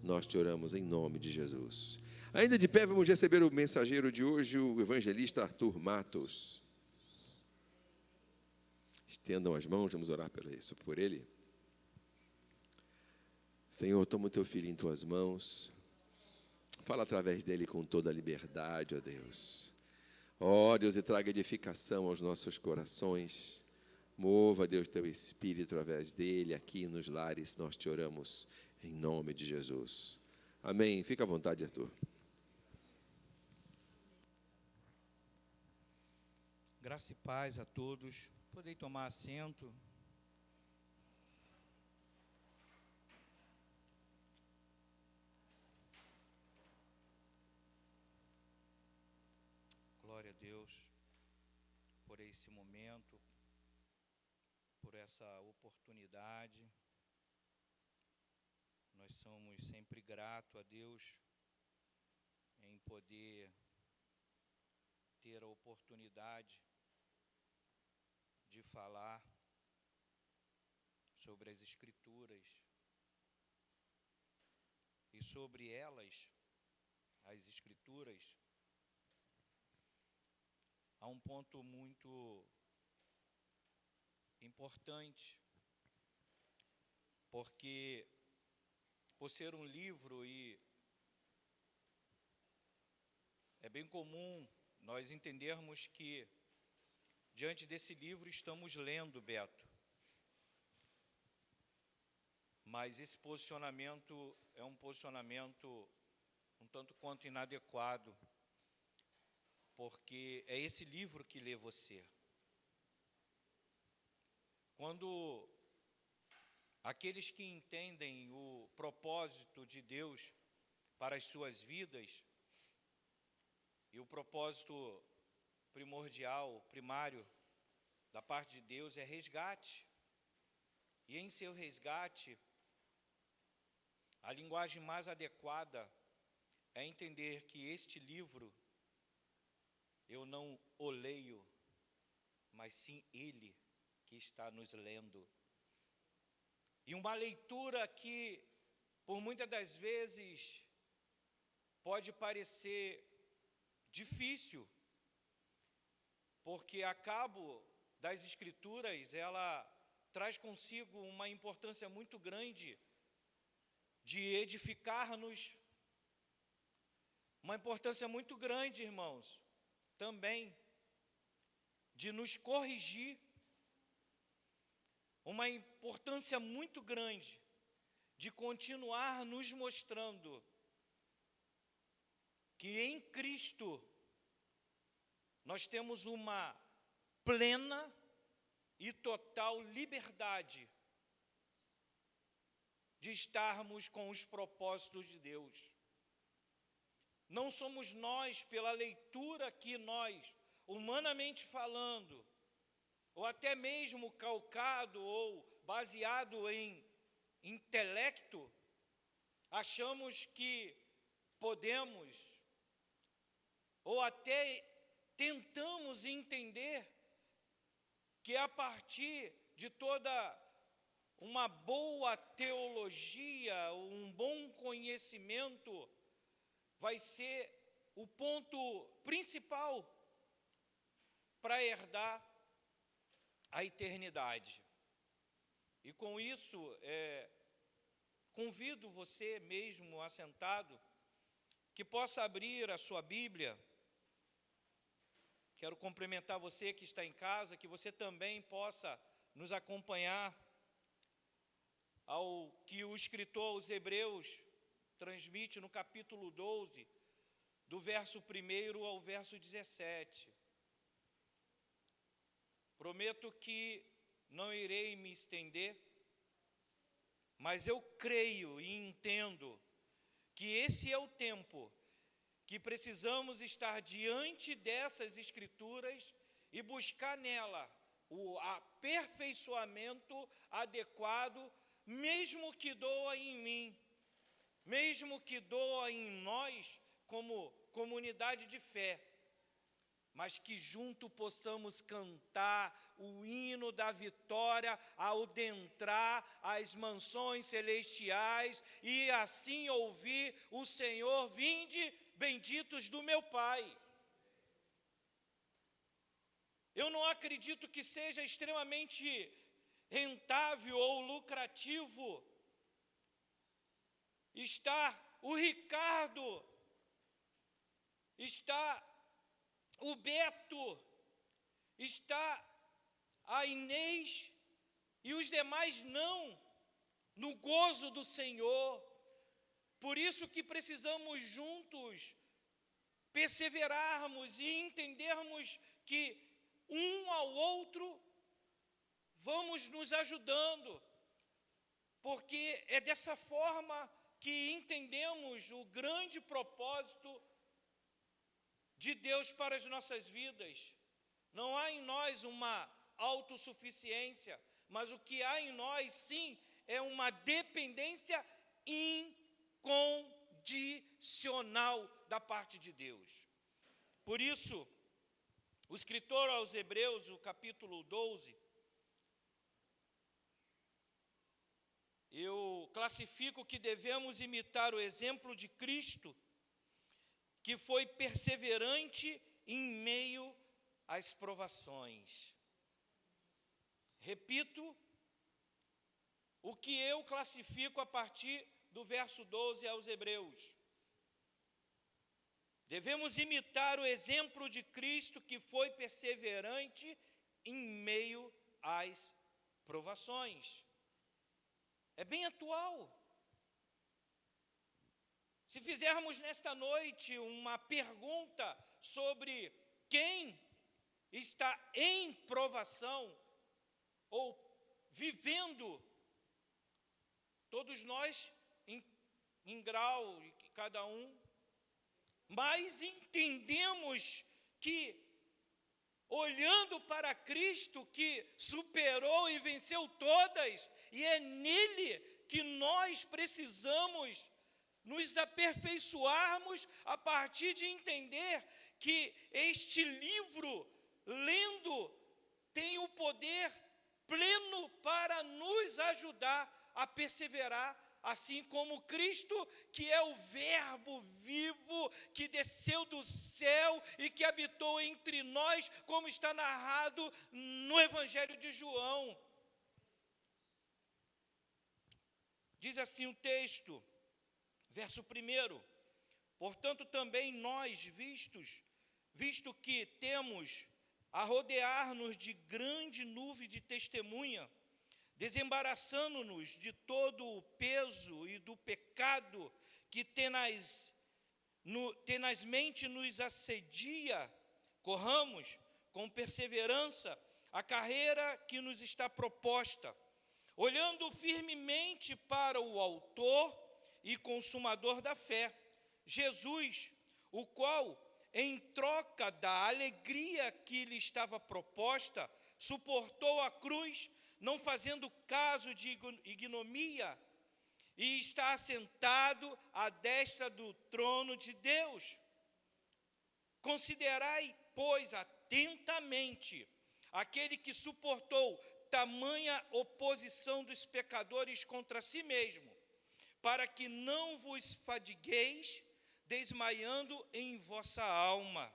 nós te oramos em nome de Jesus. Ainda de pé, vamos receber o mensageiro de hoje, o evangelista Arthur Matos. Estendam as mãos, vamos orar por ele. Senhor, toma o teu filho em tuas mãos. Fala através dele com toda a liberdade, ó Deus. Ó Deus, e traga edificação aos nossos corações. Mova, Deus, teu Espírito através dele, aqui nos lares, nós te oramos em nome de Jesus. Amém. Fica à vontade, Arthur. Graça e paz a todos. Podem tomar assento. Glória a Deus por esse momento, por essa oportunidade. Nós somos sempre gratos a Deus em poder ter a oportunidade de falar sobre as Escrituras e sobre elas, as Escrituras, há um ponto muito importante, porque por ser um livro, e é bem comum nós entendermos que diante desse livro estamos lendo, Beto, mas esse posicionamento é um posicionamento um tanto quanto inadequado, porque é esse livro que lê você. Quando aqueles que entendem o propósito de Deus para as suas vidas, e o propósito primordial, primário da parte de Deus é resgate. E em seu resgate, a linguagem mais adequada é entender que este livro, eu não o leio, mas sim Ele que está nos lendo. E uma leitura que, por muitas das vezes, pode parecer difícil, porque a cabo das Escrituras, ela traz consigo uma importância muito grande de edificar-nos, uma importância muito grande, irmãos, também de nos corrigir, uma importância muito grande de continuar nos mostrando que em Cristo nós temos uma plena e total liberdade de estarmos com os propósitos de Deus. Não somos nós, pela leitura que nós, humanamente falando, ou até mesmo calcado ou baseado em intelecto, achamos que podemos, ou até tentamos entender que a partir de toda uma boa teologia, um bom conhecimento, vai ser o ponto principal para herdar a eternidade. E com isso, convido você mesmo assentado, que possa abrir a sua Bíblia. Quero cumprimentar você que está em casa, que você também possa nos acompanhar ao que o escritor aos Hebreus transmite no capítulo 12, do verso 1 ao verso 17. Prometo que não irei me estender, mas eu creio e entendo que esse é o tempo que precisamos estar diante dessas Escrituras e buscar nela o aperfeiçoamento adequado, mesmo que doa em mim, mesmo que doa em nós como comunidade de fé, mas que junto possamos cantar o hino da vitória ao adentrar as mansões celestiais e assim ouvir o Senhor: vinde, benditos do meu Pai. Eu não acredito que seja extremamente rentável ou lucrativo estar o Ricardo, está o Beto, está a Inês e os demais não, no gozo do Senhor. Por isso que precisamos juntos perseverarmos e entendermos que um ao outro vamos nos ajudando, porque é dessa forma que entendemos o grande propósito de Deus para as nossas vidas. Não há em nós uma autossuficiência, mas o que há em nós, sim, é uma dependência incondicional da parte de Deus. Por isso, o escritor aos Hebreus, o capítulo 12, eu classifico que devemos imitar o exemplo de Cristo, que foi perseverante em meio às provações. Repito, o que eu classifico a partir do verso 12 aos Hebreus. Devemos imitar o exemplo de Cristo, que foi perseverante em meio às provações. É bem atual. Se fizermos nesta noite uma pergunta sobre quem está em provação ou vivendo, todos nós em grau, cada um, mas entendemos que, olhando para Cristo, que superou e venceu todas, e é nele que nós precisamos nos aperfeiçoarmos a partir de entender que este livro, lendo, tem o poder pleno para nos ajudar a perseverar, assim como Cristo, que é o Verbo vivo, que desceu do céu e que habitou entre nós, como está narrado no Evangelho de João. Diz assim o texto, verso 1: portanto também nós, visto que temos a rodear-nos de grande nuvem de testemunha, desembaraçando-nos de todo o peso e do pecado que tenazmente nos assedia, corramos com perseverança a carreira que nos está proposta, olhando firmemente para o autor e consumador da fé, Jesus, o qual, em troca da alegria que lhe estava proposta, suportou a cruz, não fazendo caso de ignomia, e está assentado à destra do trono de Deus. Considerai, pois, atentamente aquele que suportou tamanha oposição dos pecadores contra si mesmo, para que não vos fadigueis, desmaiando em vossa alma.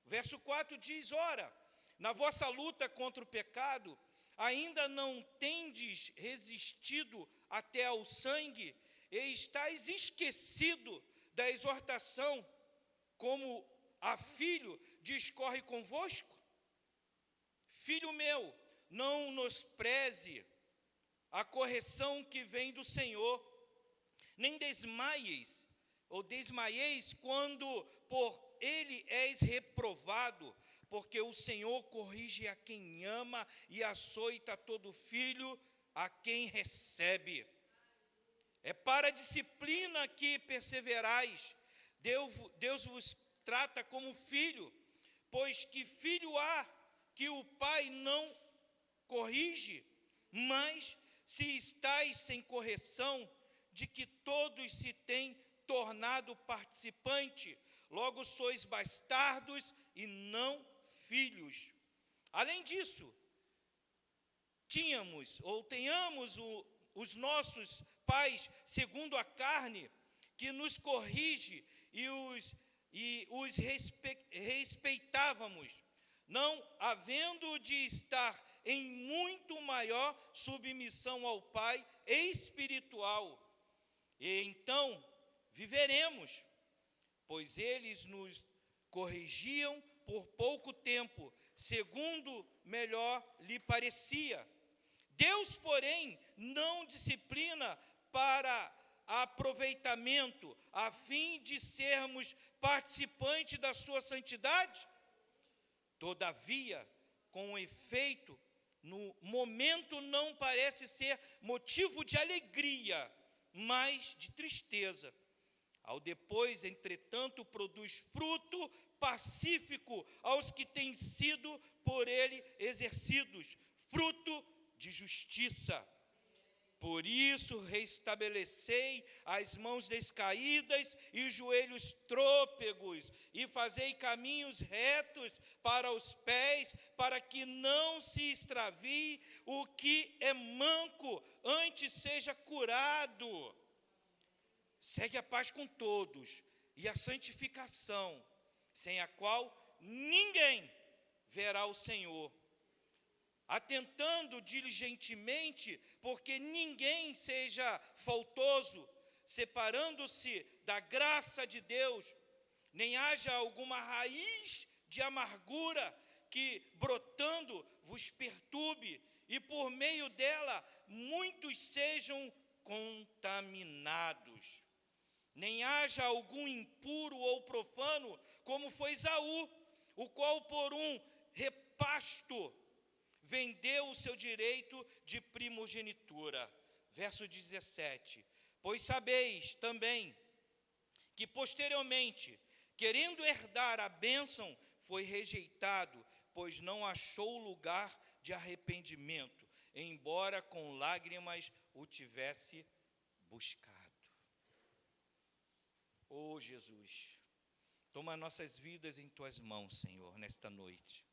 Verso 4 diz: ora, na vossa luta contra o pecado, ainda não tendes resistido até ao sangue, e estáis esquecido da exortação, como a filho discorre convosco? Filho meu, não menospreze a correção que vem do Senhor, nem desmaieis quando por ele és reprovado, porque o Senhor corrige a quem ama e açoita todo filho a quem recebe. É para a disciplina que perseverais. Deus vos trata como filho, pois que filho há que o pai não corrige? Mas se estáis sem correção, de que todos se têm tornado participante, logo sois bastardos e não filhos. Além disso, tenhamos os nossos pais segundo a carne, que nos corrige e os respeitávamos, não havendo de estar em muito maior submissão ao Pai espiritual. E então viveremos, pois eles nos corrigiam por pouco tempo, segundo melhor lhe parecia. Deus, porém, não disciplina para aproveitamento, a fim de sermos participantes da sua santidade. Todavia, com efeito, no momento não parece ser motivo de alegria, mas de tristeza. Ao depois, entretanto, produz fruto pacífico aos que têm sido por ele exercidos, fruto de justiça. Por isso, restabelecei as mãos descaídas e os joelhos trôpegos, e fazei caminhos retos para os pés, para que não se extravie o que é manco, antes seja curado. Segue a paz com todos e a santificação, sem a qual ninguém verá o Senhor. Atentando diligentemente, porque ninguém seja faltoso, separando-se da graça de Deus, nem haja alguma raiz de amargura que, brotando, vos perturbe, e por meio dela muitos sejam contaminados. Nem haja algum impuro ou profano, como foi Esaú, o qual por um repasto vendeu o seu direito de primogenitura. Verso 17. Pois sabeis também que posteriormente, querendo herdar a bênção, foi rejeitado, pois não achou lugar de arrependimento, embora com lágrimas o tivesse buscado. Oh Jesus, toma nossas vidas em tuas mãos, Senhor, nesta noite.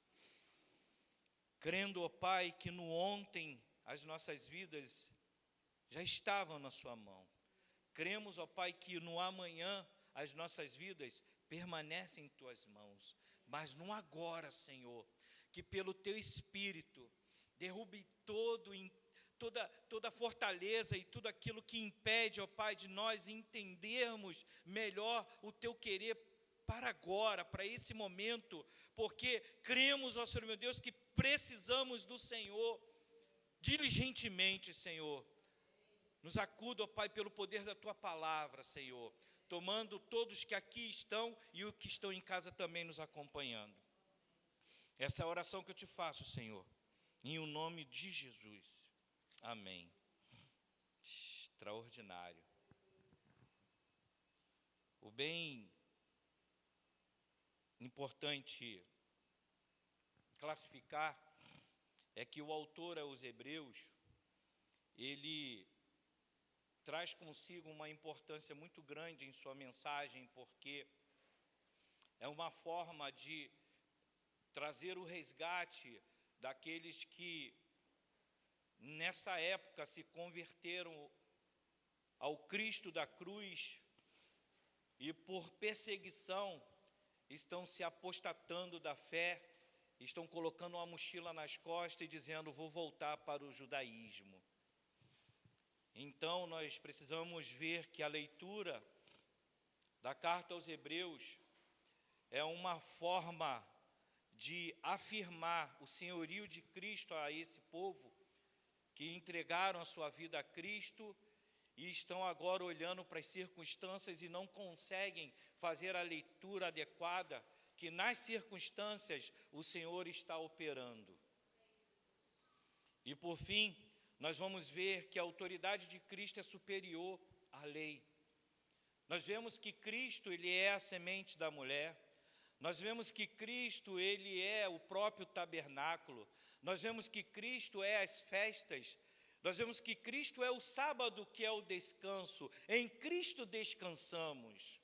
Crendo, ó Pai, que no ontem as nossas vidas já estavam na sua mão. Cremos, ó Pai, que no amanhã as nossas vidas permanecem em tuas mãos. Mas no agora, Senhor, que pelo teu Espírito derrube toda fortaleza e tudo aquilo que impede, ó Pai, de nós entendermos melhor o teu querer para agora, para esse momento, porque cremos, ó Senhor meu Deus, que precisamos do Senhor diligentemente, Senhor. Nos acuda, ó Pai, pelo poder da tua palavra, Senhor, tomando todos que aqui estão e os que estão em casa também nos acompanhando. Essa é a oração que eu te faço, Senhor, em o nome de Jesus. Amém. Extraordinário. O bem importante classificar é que o autor aos Hebreus, ele traz consigo uma importância muito grande em sua mensagem, porque é uma forma de trazer o resgate daqueles que nessa época se converteram ao Cristo da cruz e por perseguição estão se apostatando da fé, estão colocando uma mochila nas costas e dizendo: vou voltar para o judaísmo. Então nós precisamos ver que a leitura da carta aos Hebreus é uma forma de afirmar o senhorio de Cristo a esse povo que entregaram a sua vida a Cristo e estão agora olhando para as circunstâncias e não conseguem fazer a leitura adequada, que nas circunstâncias o Senhor está operando. E por fim, nós vamos ver que a autoridade de Cristo é superior à lei. Nós vemos que Cristo, ele é a semente da mulher. Nós vemos que Cristo, ele é o próprio tabernáculo. Nós vemos que Cristo é as festas. Nós vemos que Cristo é o sábado, que é o descanso. Em Cristo descansamos.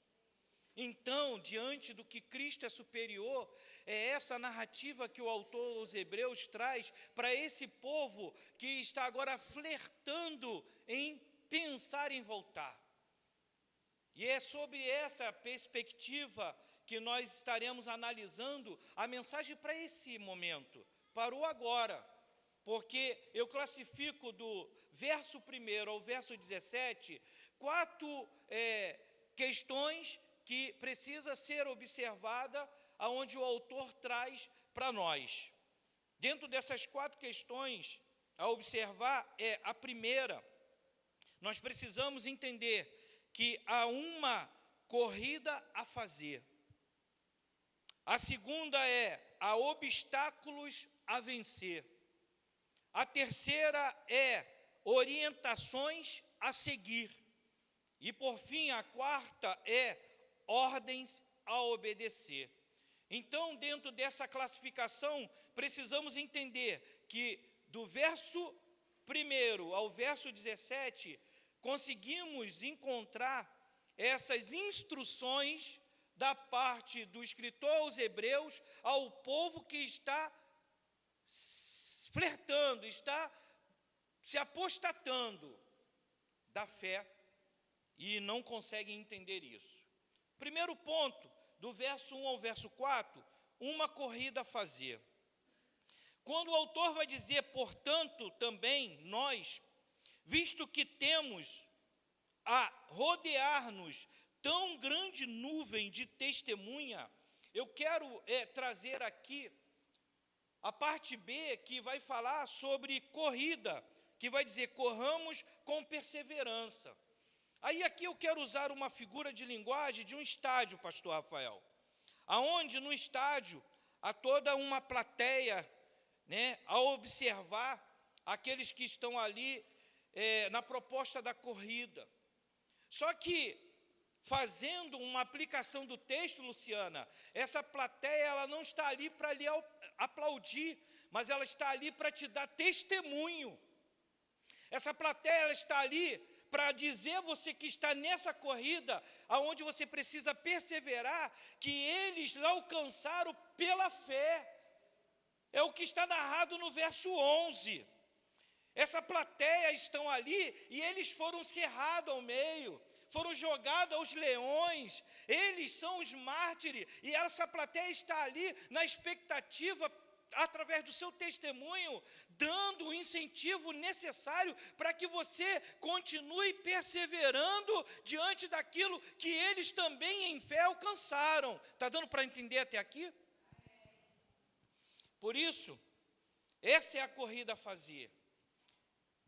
então, diante do que Cristo é superior, é essa narrativa que o autor aos Hebreus traz para esse povo que está agora flertando em pensar em voltar. E é sobre essa perspectiva que nós estaremos analisando a mensagem para esse momento, para o agora. Porque eu classifico do verso 1 ao verso 17, 4 questões que precisa ser observada, aonde o autor traz para nós. Dentro dessas 4 questões, a observar a primeira, nós precisamos entender que há uma corrida a fazer. A segunda há obstáculos a vencer. A terceira orientações a seguir. E por fim, a quarta ordens a obedecer. Então, dentro dessa classificação, precisamos entender que do verso 1 ao verso 17, conseguimos encontrar essas instruções da parte do escritor aos Hebreus ao povo que está flertando, está se apostatando da fé e não conseguem entender isso. Primeiro ponto, do verso 1 ao verso 4, uma corrida a fazer. Quando o autor vai dizer, portanto, também nós, visto que temos a rodear-nos tão grande nuvem de testemunha, eu quero trazer aqui a parte B, que vai falar sobre corrida, que vai dizer, corramos com perseverança. Aí aqui eu quero usar uma figura de linguagem de um estádio, pastor Rafael, aonde no estádio há toda uma plateia, a observar aqueles que estão ali na proposta da corrida. Só que, fazendo uma aplicação do texto, Luciana, essa plateia ela não está ali para lhe aplaudir, mas ela está ali para te dar testemunho. Essa plateia ela está ali para dizer a você que está nessa corrida, aonde você precisa perseverar, que eles alcançaram pela fé. É o que está narrado no verso 11. Essa plateia estão ali e eles foram cerrados ao meio, foram jogados aos leões, eles são os mártires, e essa plateia está ali na expectativa, através do seu testemunho, dando o incentivo necessário para que você continue perseverando diante daquilo que eles também em fé alcançaram. Está dando para entender até aqui? Por isso, essa é a corrida a fazer.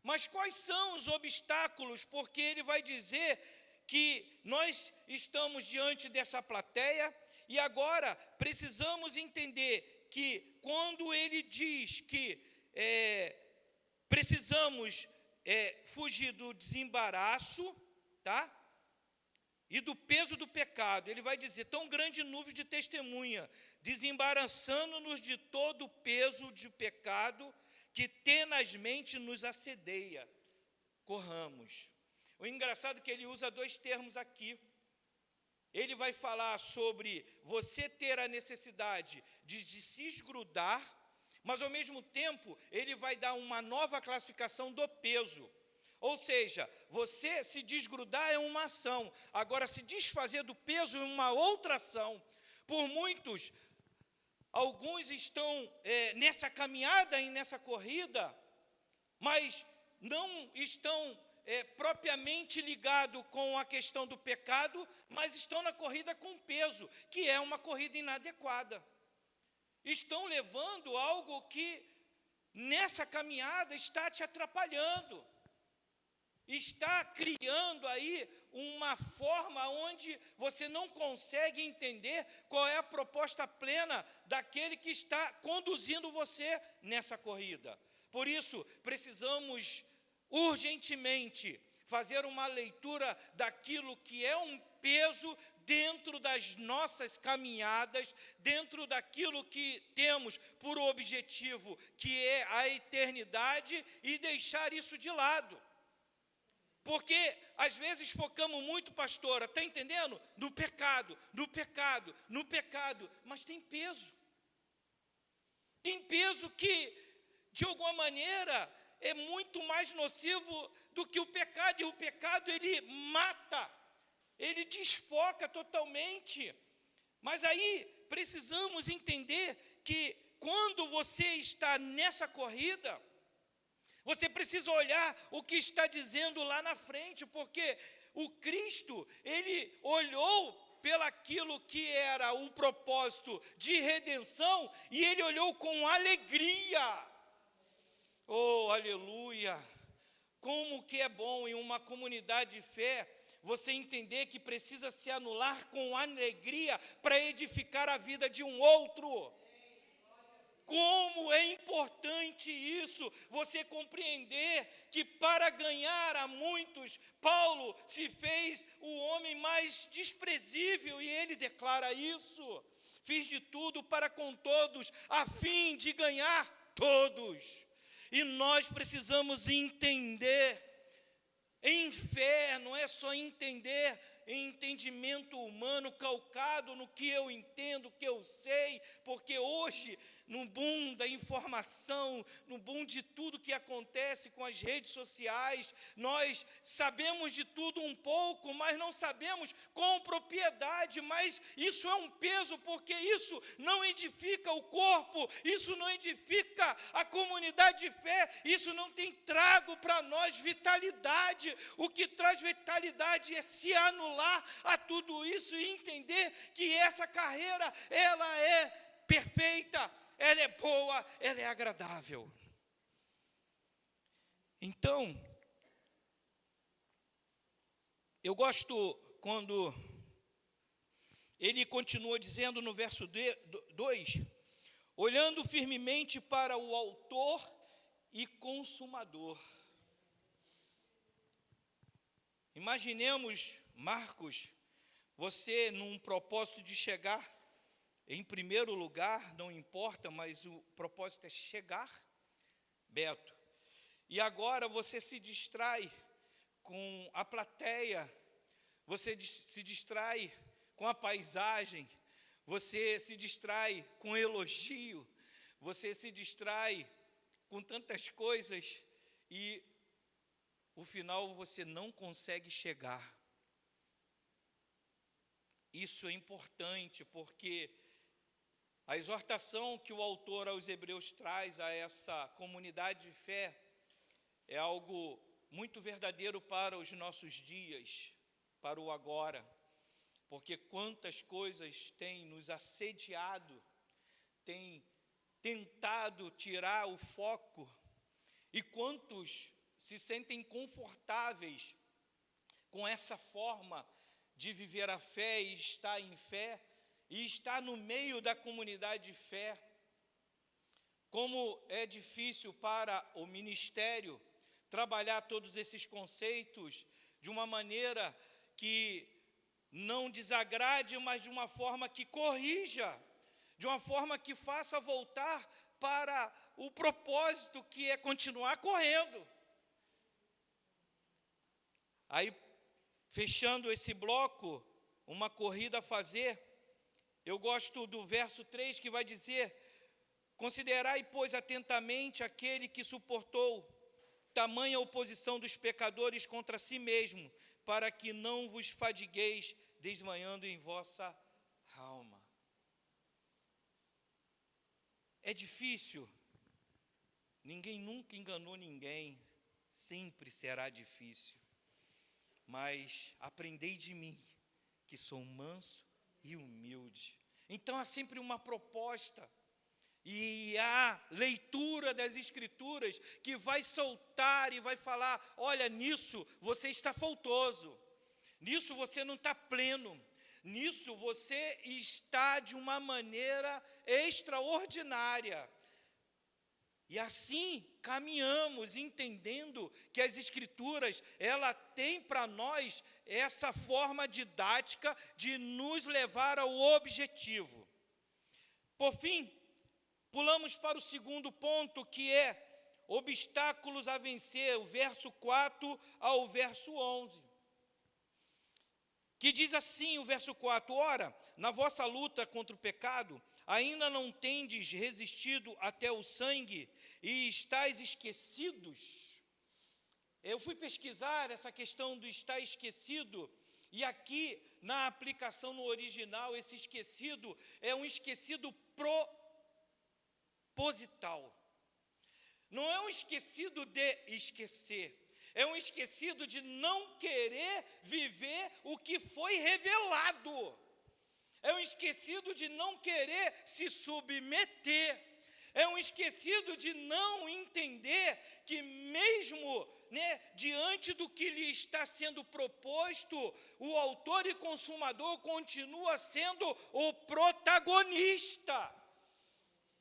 Mas quais são os obstáculos? Porque ele vai dizer que nós estamos diante dessa plateia e agora precisamos entender que quando ele diz que precisamos fugir do desembaraço, tá? E do peso do pecado, ele vai dizer, tão grande nuvem de testemunha, desembaraçando-nos de todo o peso de pecado que tenazmente nos assedeia, corramos. O engraçado é que ele usa 2 termos aqui. Ele vai falar sobre você ter a necessidade de se esgrudar, mas ao mesmo tempo ele vai dar uma nova classificação do peso. Ou seja, você se desgrudar é uma ação, agora se desfazer do peso é uma outra ação. Por muitos, alguns estão nessa caminhada e nessa corrida, mas não estão propriamente ligados com a questão do pecado, mas estão na corrida com peso, que é uma corrida inadequada. Estão levando algo que nessa caminhada está te atrapalhando. Está criando aí uma forma onde você não consegue entender qual é a proposta plena daquele que está conduzindo você nessa corrida. Por isso, precisamos urgentemente fazer uma leitura daquilo que é um peso dentro das nossas caminhadas, dentro daquilo que temos por objetivo, que é a eternidade, e deixar isso de lado. Porque às vezes focamos muito, pastora, está entendendo? No pecado, no pecado, no pecado, mas tem peso. Tem peso que, de alguma maneira, é muito mais nocivo do que o pecado. E o pecado, ele mata, ele desfoca totalmente. Mas aí, precisamos entender que quando você está nessa corrida, você precisa olhar o que está dizendo lá na frente, porque o Cristo, ele olhou pelaquilo que era o propósito de redenção, e ele olhou com alegria. Oh, aleluia! Como que é bom em uma comunidade de fé, você entender que precisa se anular com alegria para edificar a vida de um outro. Como é importante isso, você compreender que para ganhar a muitos, Paulo se fez o homem mais desprezível, e ele declara isso: fiz de tudo para com todos, a fim de ganhar todos. E nós precisamos entender, em fé, não é só entender em entendimento humano, calcado no que eu entendo, que eu sei, porque hoje, no boom da informação, no boom de tudo que acontece com as redes sociais, nós sabemos de tudo um pouco, mas não sabemos com propriedade. Mas isso é um peso, porque isso não edifica o corpo, isso não edifica a comunidade de fé, isso não tem trago para nós vitalidade. O que traz vitalidade é se anular a tudo isso e entender que essa carreira, ela é perfeita, ela é boa, ela é agradável. Então, eu gosto quando ele continua dizendo no verso 2, olhando firmemente para o autor e consumador. Imaginemos, Marcos, você num propósito de chegar em primeiro lugar, não importa, mas o propósito é chegar, Beto. E agora você se distrai com a plateia, você se distrai com a paisagem, você se distrai com elogio, você se distrai com tantas coisas e no final você não consegue chegar. Isso é importante, porque a exortação que o autor aos Hebreus traz a essa comunidade de fé é algo muito verdadeiro para os nossos dias, para o agora, porque quantas coisas têm nos assediado, têm tentado tirar o foco, e quantos se sentem confortáveis com essa forma de viver a fé e estar em fé, e estar no meio da comunidade de fé. Como é difícil para o ministério trabalhar todos esses conceitos de uma maneira que não desagrade, mas de uma forma que corrija, de uma forma que faça voltar para o propósito, que é continuar correndo. Aí, fechando esse bloco, uma corrida a fazer, eu gosto do verso 3, que vai dizer: considerai, pois, atentamente aquele que suportou tamanha oposição dos pecadores contra si mesmo, para que não vos fadigueis desmanhando em vossa alma. É difícil, ninguém nunca enganou ninguém, sempre será difícil. Mas aprendei de mim, que sou manso e humilde. Então há sempre uma proposta, e a leitura das Escrituras que vai soltar e vai falar: olha, nisso você está faltoso, nisso você não está pleno, nisso você está de uma maneira extraordinária. E assim caminhamos, entendendo que as Escrituras, ela tem para nós essa forma didática de nos levar ao objetivo. Por fim, pulamos para o segundo ponto, que é obstáculos a vencer, o verso 4 ao verso 11. Que diz assim o verso 4: ora, na vossa luta contra o pecado, ainda não tendes resistido até o sangue, e estáis esquecidos. Eu fui pesquisar essa questão do estar esquecido, e aqui, na aplicação no original, esse esquecido é um esquecido proposital. Não é um esquecido de esquecer, é um esquecido de não querer viver o que foi revelado. É um esquecido de não querer se submeter. É um esquecido de não entender que mesmo, diante do que lhe está sendo proposto, o autor e consumador continua sendo o protagonista.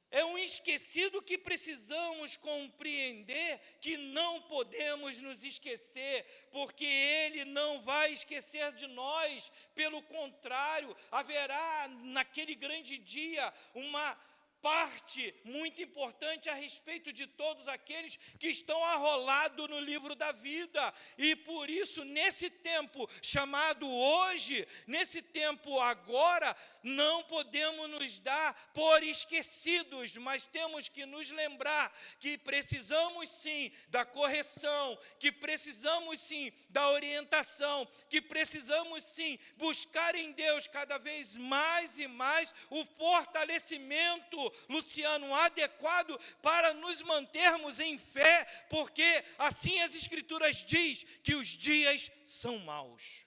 É um esquecido que precisamos compreender que não podemos nos esquecer, porque Ele não vai esquecer de nós. Pelo contrário, haverá naquele grande dia uma parte muito importante a respeito de todos aqueles que estão arrolados no livro da vida. E por isso, nesse tempo chamado hoje, nesse tempo agora, não podemos nos dar por esquecidos, mas temos que nos lembrar que precisamos sim da correção, que precisamos sim da orientação, que precisamos sim buscar em Deus cada vez mais e mais o fortalecimento, Luciano, adequado para nos mantermos em fé, porque assim as Escrituras diz que os dias são maus.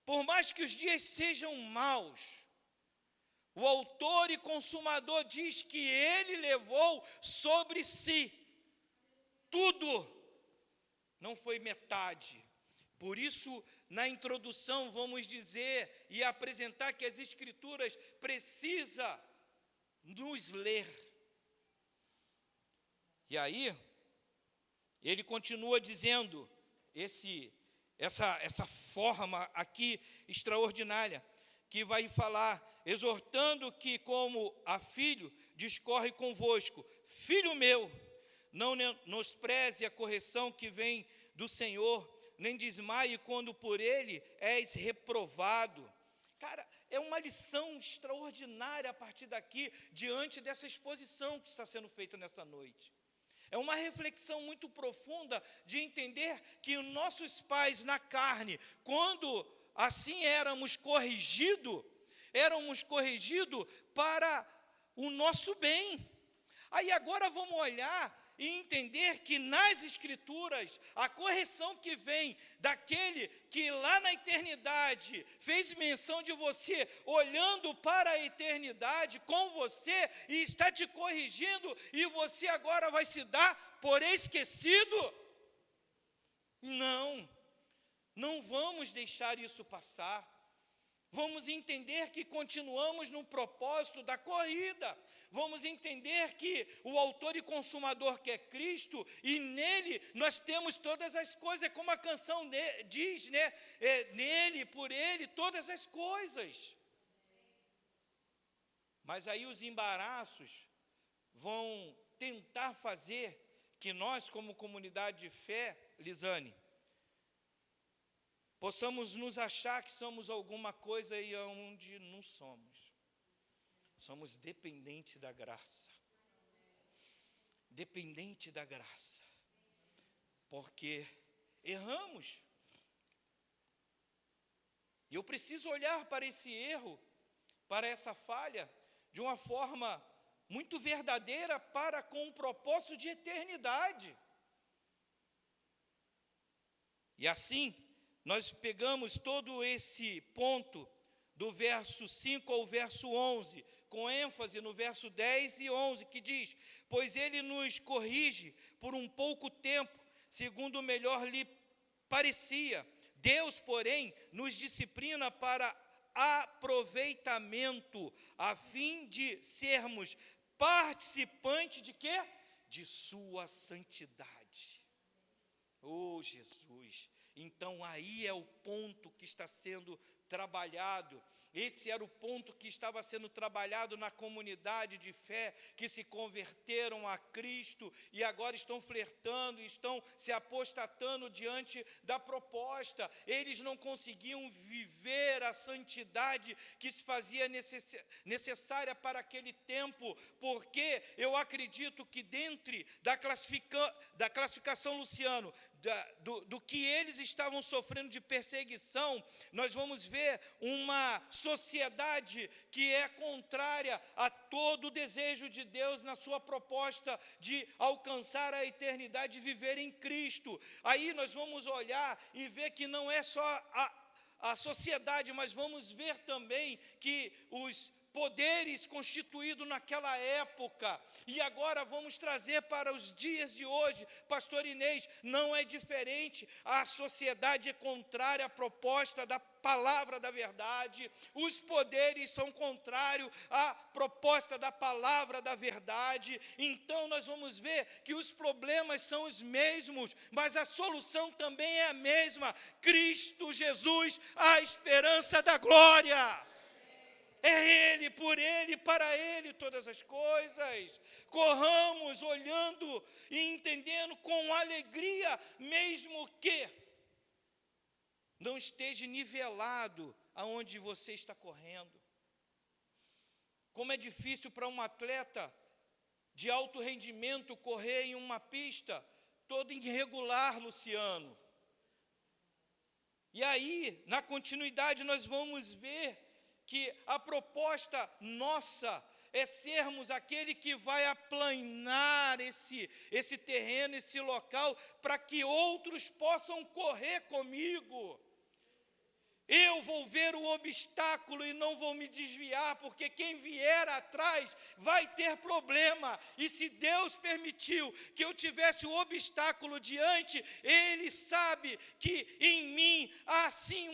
Por mais que os dias sejam maus, o autor e consumador diz que ele levou sobre si tudo, não foi metade. Por isso, na introdução, vamos dizer e apresentar que as Escrituras precisam nos ler. E aí, ele continua dizendo, essa forma aqui extraordinária, que vai falar, exortando que como a filho discorre convosco, filho meu, não menospreze a correção que vem do Senhor, nem desmaie quando por ele és reprovado. Cara, é uma lição extraordinária a partir daqui, diante dessa exposição que está sendo feita nessa noite. É uma reflexão muito profunda de entender que nossos pais na carne, quando assim éramos corrigidos para o nosso bem. Aí agora vamos olhar e entender que nas Escrituras, a correção que vem daquele que lá na eternidade fez menção de você, olhando para a eternidade com você e está te corrigindo, e você agora vai se dar por esquecido? Não vamos deixar isso passar. Vamos entender que continuamos no propósito da corrida. Vamos entender que o autor e consumador que é Cristo, e nele nós temos todas as coisas, como a canção diz, nele, por ele, todas as coisas. Mas aí os embaraços vão tentar fazer que nós, como comunidade de fé, Lisane, possamos nos achar que somos alguma coisa e onde não somos. Somos dependentes da graça. Dependente da graça. Porque erramos. E eu preciso olhar para esse erro, para essa falha, de uma forma muito verdadeira, para com um propósito de eternidade. E assim, nós pegamos todo esse ponto do verso 5 ao verso 11, com ênfase no verso 10 e 11, que diz: pois ele nos corrige por um pouco tempo, segundo o melhor lhe parecia. Deus, porém, nos disciplina para aproveitamento, a fim de sermos participantes de quê? De sua santidade. Oh, Jesus! Então aí é o ponto que está sendo trabalhado. Esse era o ponto que estava sendo trabalhado na comunidade de fé, que se converteram a Cristo e agora estão flertando, estão se apostatando diante da proposta. Eles não conseguiam viver a santidade que se fazia necessária para aquele tempo, porque eu acredito que dentro da classificação, Luciano, do que eles estavam sofrendo de perseguição, nós vamos ver uma sociedade que é contrária a todo o desejo de Deus na sua proposta de alcançar a eternidade e viver em Cristo. Aí nós vamos olhar e ver que não é só a sociedade, mas vamos ver também que os poderes constituídos naquela época, e agora vamos trazer para os dias de hoje. Pastor Inês, não é diferente. A sociedade é contrária à proposta da palavra da verdade, os poderes são contrários à proposta da palavra da verdade. Então nós vamos ver que os problemas são os mesmos, mas a solução também é a mesma: Cristo Jesus, a esperança da glória. É Ele, por Ele, para Ele todas as coisas. Corramos olhando e entendendo com alegria, mesmo que não esteja nivelado aonde você está correndo. Como é difícil para um atleta de alto rendimento correr em uma pista toda irregular, Luciano. E aí, na continuidade, nós vamos ver que a proposta nossa é sermos aquele que vai aplanar esse terreno, esse local, para que outros possam correr comigo. Eu vou ver o obstáculo e não vou me desviar, porque quem vier atrás vai ter problema. E se Deus permitiu que eu tivesse o obstáculo diante, Ele sabe que em mim há sim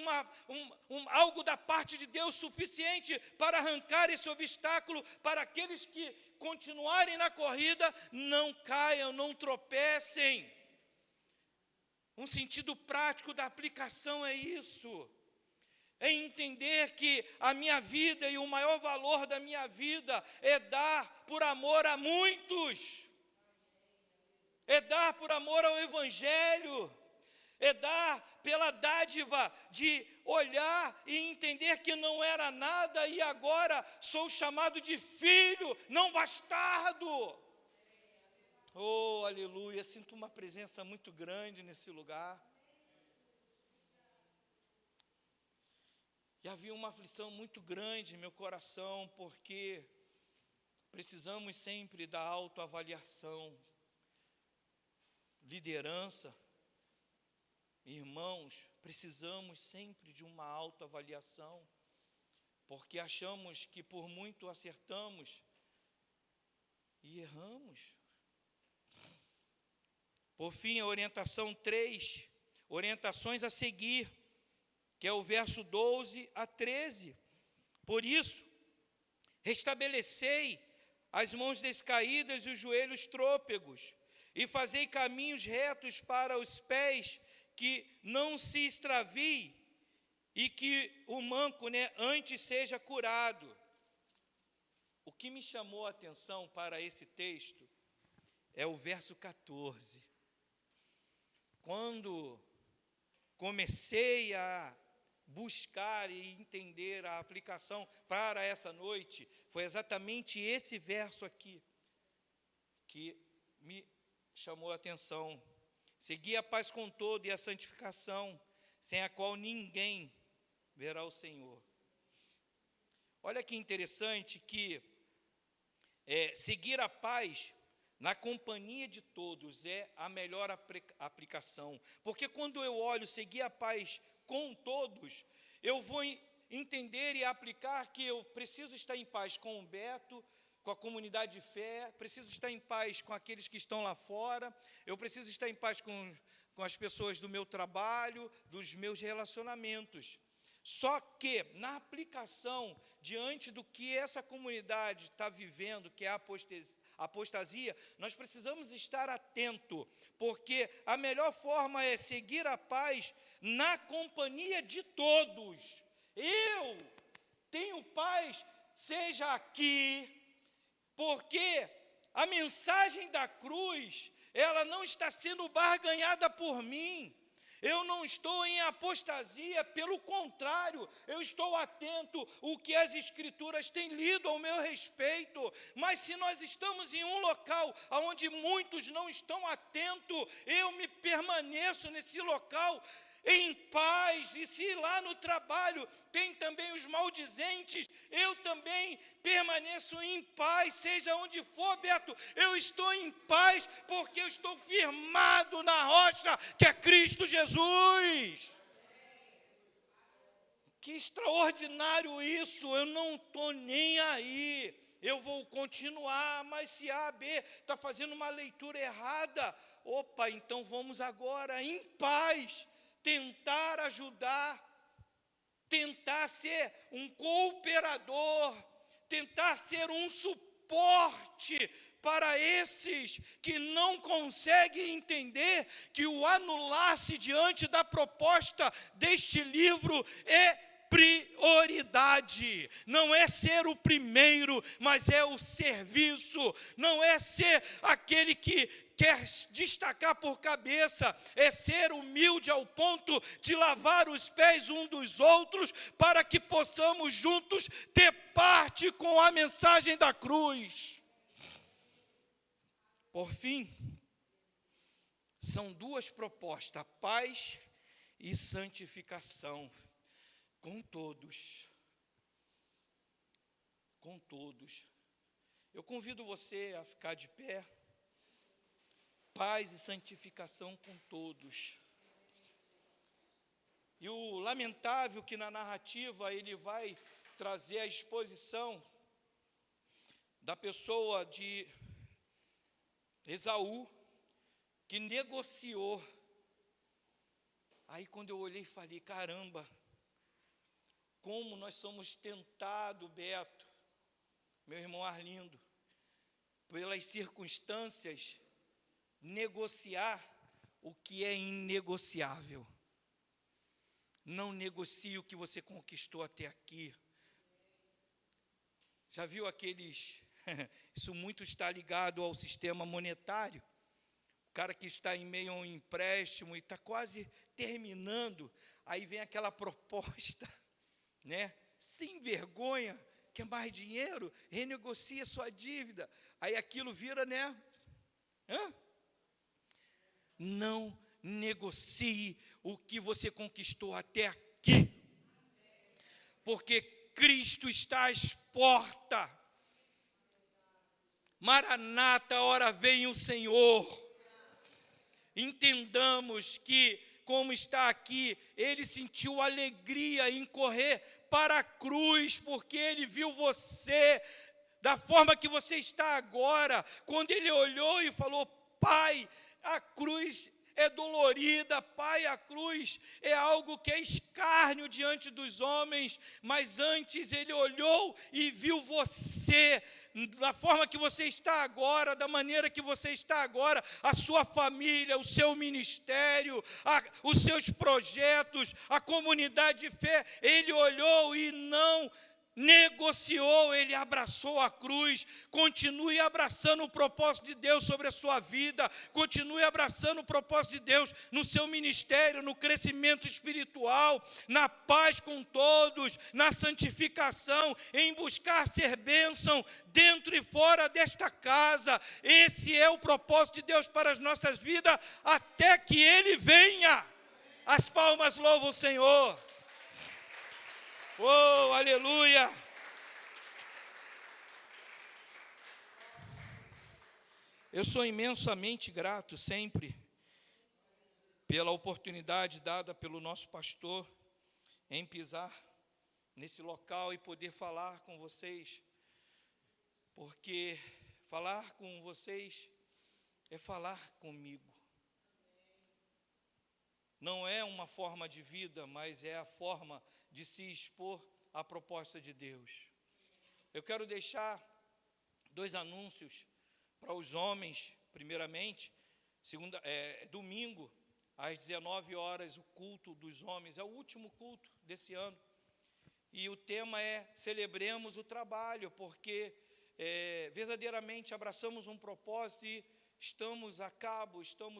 algo da parte de Deus suficiente para arrancar esse obstáculo, para aqueles que continuarem na corrida, não caiam, não tropecem. Um sentido prático da aplicação é isso. É entender que a minha vida e o maior valor da minha vida é dar por amor a muitos, é dar por amor ao Evangelho, é dar pela dádiva de olhar e entender que não era nada e agora sou chamado de filho, não bastardo. Oh, aleluia, sinto uma presença muito grande nesse lugar. E havia uma aflição muito grande em meu coração, porque precisamos sempre da autoavaliação. Liderança, irmãos, precisamos sempre de uma autoavaliação, porque achamos que por muito acertamos e erramos. Por fim, a orientação 3, orientações a seguir, que é o verso 12 a 13. Por isso, restabelecei as mãos descaídas e os joelhos trôpegos, e fazei caminhos retos para os pés, que não se extravie, e que o manco, antes seja curado. O que me chamou a atenção para esse texto é o verso 14. Quando comecei a buscar e entender a aplicação para essa noite, foi exatamente esse verso aqui que me chamou a atenção. Segui a paz com todo e a santificação, sem a qual ninguém verá o Senhor. Olha que interessante que seguir a paz na companhia de todos é a melhor aplicação, porque quando eu olho seguir a paz com todos, eu vou entender e aplicar que eu preciso estar em paz com o Beto, com a comunidade de fé, preciso estar em paz com aqueles que estão lá fora, eu preciso estar em paz com as pessoas do meu trabalho, dos meus relacionamentos. Só que, na aplicação, diante do que essa comunidade está vivendo, que é a apostasia, nós precisamos estar atento, porque a melhor forma é seguir a paz na companhia de todos. Eu tenho paz, seja aqui, porque a mensagem da cruz, ela não está sendo barganhada por mim. Eu não estou em apostasia, pelo contrário, eu estou atento ao que as Escrituras têm lido ao meu respeito. Mas se nós estamos em um local onde muitos não estão atentos, eu me permaneço nesse local em paz. E se lá no trabalho tem também os maldizentes, eu também permaneço em paz, seja onde for, Beto, eu estou em paz, porque eu estou firmado na rocha, que é Cristo Jesus. Que extraordinário isso, eu não estou nem aí, eu vou continuar, mas se A, B está fazendo uma leitura errada, opa, então vamos agora em paz, tentar ajudar, tentar ser um cooperador, tentar ser um suporte para esses que não conseguem entender que o anular-se diante da proposta deste livro é prioridade. Não é ser o primeiro, mas é o serviço. Não é ser aquele que quer destacar por cabeça, é ser humilde ao ponto de lavar os pés um dos outros, para que possamos juntos ter parte com a mensagem da cruz. Por fim, são duas propostas, paz e santificação, com todos. Com todos. Eu convido você a ficar de pé. Paz e santificação com todos. E o lamentável que na narrativa ele vai trazer a exposição da pessoa de Esaú, que negociou. Aí quando eu olhei e falei, caramba, como nós somos tentados, Beto, meu irmão Arlindo, pelas circunstâncias, negociar o que é inegociável. Não negocie o que você conquistou até aqui. Já viu aqueles... Isso muito está ligado ao sistema monetário. O cara que está em meio a um empréstimo e está quase terminando, aí vem aquela proposta, né? Sem vergonha, quer mais dinheiro? Renegocia sua dívida. Aí aquilo vira, né? Não negocie o que você conquistou até aqui, porque Cristo está às portas. Maranata, ora vem o Senhor. Entendamos que, como está aqui, ele sentiu alegria em correr para a cruz, porque ele viu você da forma que você está agora. Quando ele olhou e falou, Pai, a cruz é dolorida, Pai, a cruz é algo que é escárnio diante dos homens, mas antes ele olhou e viu você, da forma que você está agora, da maneira que você está agora, a sua família, o seu ministério, os seus projetos, a comunidade de fé, ele olhou e não negociou, ele abraçou a cruz. Continue abraçando o propósito de Deus sobre a sua vida, continue abraçando o propósito de Deus no seu ministério, no crescimento espiritual, na paz com todos, na santificação, em buscar ser bênção dentro e fora desta casa. Esse é o propósito de Deus para as nossas vidas, até que Ele venha. As palmas louvam o Senhor. Oh, aleluia! Eu sou imensamente grato sempre pela oportunidade dada pelo nosso pastor em pisar nesse local e poder falar com vocês, porque falar com vocês é falar comigo. Não é uma forma de vida, mas é a forma de se expor à proposta de Deus. Eu quero deixar 2 anúncios para os homens, primeiramente. Domingo às 19 horas, o culto dos homens, é o último culto desse ano. E o tema é Celebremos o Trabalho, porque verdadeiramente abraçamos um propósito e estamos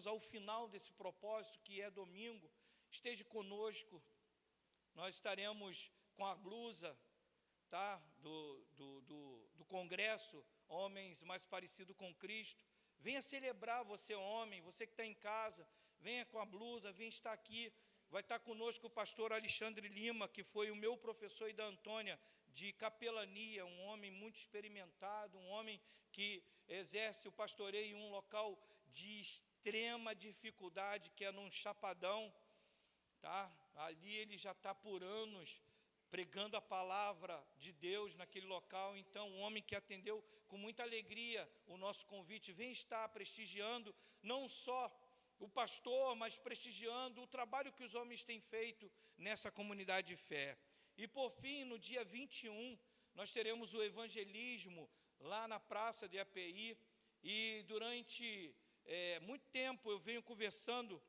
ao final desse propósito, que é domingo. Esteja conosco, nós estaremos com a blusa, tá, do congresso, Homens Mais Parecido com Cristo. Venha celebrar, você homem, você que está em casa, venha com a blusa, venha estar aqui. Vai estar conosco o pastor Alexandre Lima, que foi o meu professor, e da Antônia, de capelania, um homem muito experimentado, um homem que exerce o pastoreio em um local de extrema dificuldade, que é num chapadão, tá? Ali ele já está por anos pregando a palavra de Deus naquele local. Então, um homem que atendeu com muita alegria o nosso convite, vem estar prestigiando não só o pastor, mas prestigiando o trabalho que os homens têm feito nessa comunidade de fé. E por fim, no dia 21, nós teremos o evangelismo lá na praça de API, e durante muito tempo eu venho conversando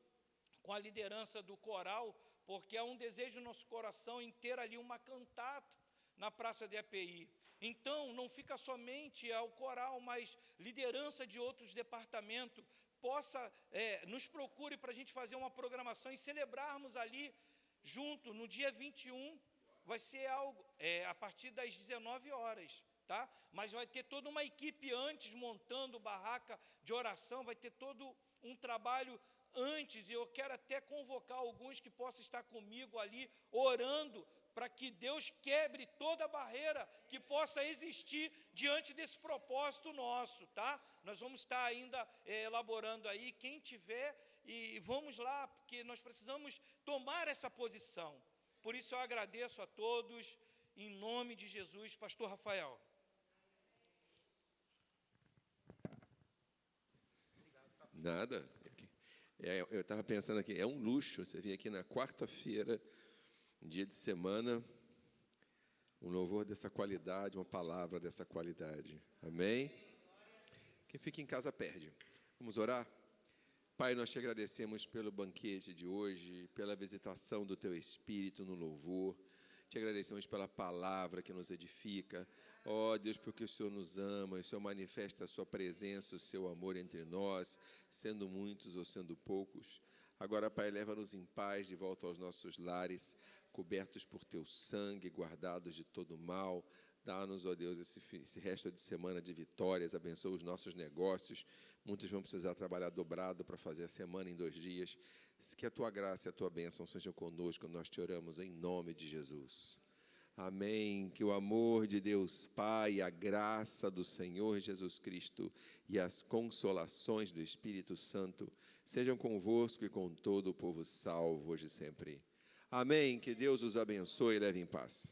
com a liderança do coral, porque há um desejo no nosso coração em ter ali uma cantata na praça de API. Então, não fica somente ao coral, mas liderança de outros departamentos, nos procure para a gente fazer uma programação e celebrarmos ali junto, no dia 21, vai ser algo, a partir das 19 horas, tá? Mas vai ter toda uma equipe antes, montando barraca de oração, vai ter todo um trabalho antes, e eu quero até convocar alguns que possam estar comigo ali, orando, para que Deus quebre toda a barreira que possa existir diante desse propósito nosso, tá? Nós vamos estar ainda elaborando aí, quem tiver, e vamos lá, porque nós precisamos tomar essa posição. Por isso eu agradeço a todos, em nome de Jesus. Pastor Rafael. Nada. Eu estava pensando aqui, é um luxo você vir aqui na quarta-feira, um dia de semana, um louvor dessa qualidade, uma palavra dessa qualidade. Amém? Quem fica em casa perde. Vamos orar? Pai, nós te agradecemos pelo banquete de hoje, pela visitação do Teu Espírito no louvor. Te agradecemos pela palavra que nos edifica. Ó Deus, porque o Senhor nos ama, o Senhor manifesta a sua presença, o seu amor entre nós, sendo muitos ou sendo poucos. Agora, Pai, leva-nos em paz de volta aos nossos lares, cobertos por Teu sangue, guardados de todo mal. Dá-nos, ó Deus, esse resto de semana de vitórias, abençoa os nossos negócios. Muitos vão precisar trabalhar dobrado para fazer a semana em 2 dias. Que a Tua graça e a Tua bênção sejam conosco, nós te oramos em nome de Jesus. Amém. Que o amor de Deus Pai, a graça do Senhor Jesus Cristo e as consolações do Espírito Santo sejam convosco e com todo o povo salvo hoje e sempre. Amém. Que Deus os abençoe e leve em paz.